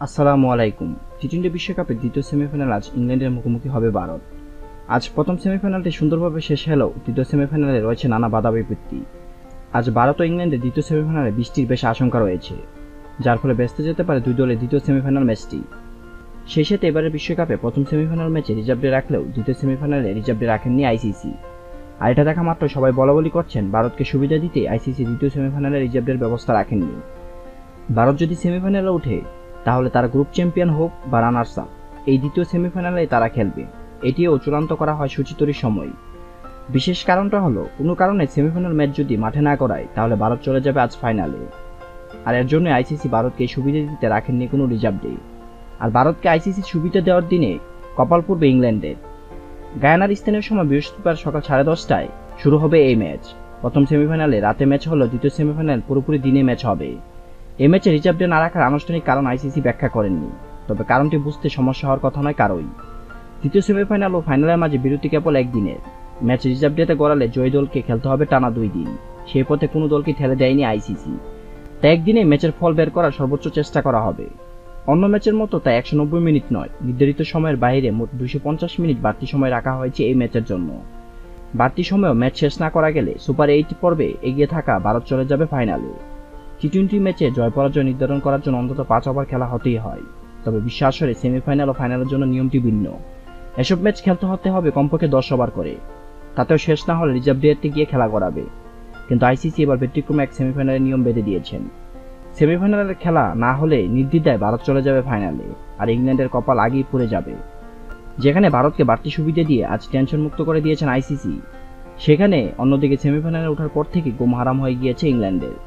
আসসালামু আলাইকুম। টি-20 বিশ্বকাপের দ্বিতীয় সেমিফাইনাল আজ ইংল্যান্ডের মুখোমুখি হবে ভারত। আজ প্রথম সেমিফাইনালটি সুন্দরভাবে শেষ হলেও দ্বিতীয় সেমিফাইনালে রয়েছে নানা বাধা বিপত্তি। আজ ভারত ও ইংল্যান্ডের দ্বিতীয় সেমিফাইনালে বৃষ্টির বেশ আশঙ্কা রয়েছে, যার ফলে ব্যস্ত যেতে পারে দুই দলের দ্বিতীয় সেমিফাইনাল ম্যাচটি। সেই সাথে এবারের বিশ্বকাপে প্রথম সেমিফাইনাল ম্যাচে রিজার্ভ ডে রাখলেও দ্বিতীয় সেমিফাইনালে রিজার্ভ ডে রাখেননি আইসিসি। আর এটা দেখা মাত্র সবাই বলাবলি করছেন ভারতকে সুবিধা দিতে আইসিসি দ্বিতীয় সেমিফাইনালে রিজার্ভ ডের ব্যবস্থা রাখেননি। ভারত যদি সেমিফাইনালে ওঠে তাহলে তারা গ্রুপ চ্যাম্পিয়ন হোক বা রানার্স আপ, এই দ্বিতীয় সেমিফাইনালে তারা খেলবে। এটিও চূড়ান্ত করা হয় সূচিতরির সময়। বিশেষ কারণটা হলো কোনো কারণে সেমিফাইনাল ম্যাচ যদি মাঠে না করায় তাহলে ভারত চলে যাবে আজ ফাইনালে। আর এর জন্য আইসিসি ভারতকে সুবিধা দিতে রাখেননি কোনো রিজার্ভ ডে। আর ভারতকে আইসিসি সুবিধা দেওয়ার দিনে কপাল পড়বে ইংল্যান্ডের। গায়ানার স্থানীয় সময় বৃহস্পতিবার সকাল 10:30টায় শুরু হবে এই ম্যাচ। প্রথম সেমিফাইনালে রাতে ম্যাচ হলো, দ্বিতীয় সেমিফাইনাল পুরোপুরি দিনে ম্যাচ হবে। এই ম্যাচে রিজার্ভ ডে না রাখার আনুষ্ঠানিক কারণ আইসিসি ব্যাখ্যা করেননি, তবে কারণটি বুঝতে সমস্যা হওয়ার কথা নয় কারোই। দ্বিতীয় সেমিফাইনাল ও ফাইনালের মাঝে বিরতি কেবল একদিনের। ম্যাচ রিজার্ভ ডেতে গড়ালে জয়ী দলকে খেলতে হবে টানা 2 দিন। সেই পথে কোনো দলকে ঠেলে দেয়নি আইসিসি। তাই একদিনে ম্যাচের ফল বের করার সর্বোচ্চ চেষ্টা করা হবে। অন্য ম্যাচের মতো তাই 190 মিনিট নয়, নির্ধারিত সময়ের বাইরে মোট 250 মিনিট বাড়তি সময় রাখা হয়েছে এই ম্যাচের জন্য। বাড়তি সময়েও ম্যাচ শেষ না করা গেলে সুপার 8 পর্বে এগিয়ে থাকা ভারত চলে যাবে ফাইনালে। টি-20 ম্যাচে জয় পরাজয় নির্ধারণ করার জন্য অন্তত 5 ওভার খেলা হতেই হয়, তবে বিশ্ব আসরে সেমিফাইনাল ও ফাইনালের জন্য নিয়মটি ভিন্ন। এসব ম্যাচ খেলতে হতে হবে কমপক্ষে 10 ওভার করে, তাতেও শেষ না হলে রিজার্ভ ডেতে গিয়ে খেলা করাবে। কিন্তু আইসিসি এবার ব্যতিক্রমে এক সেমিফাইনালের নিয়ম বেঁধে দিয়েছেন। সেমিফাইনালের খেলা না হলে নির্দ্বিধায় ভারত চলে যাবে ফাইনালে, আর ইংল্যান্ডের কপাল আগেই পুড়ে যাবে। যেখানে ভারতকে বাড়তি সুবিধা দিয়ে আজ টেনশন মুক্ত করে দিয়েছেন আইসিসি, সেখানে অন্যদিকে সেমিফাইনালে ওঠার পর থেকে ঘুম হারাম হয়ে গিয়েছে ইংল্যান্ডের।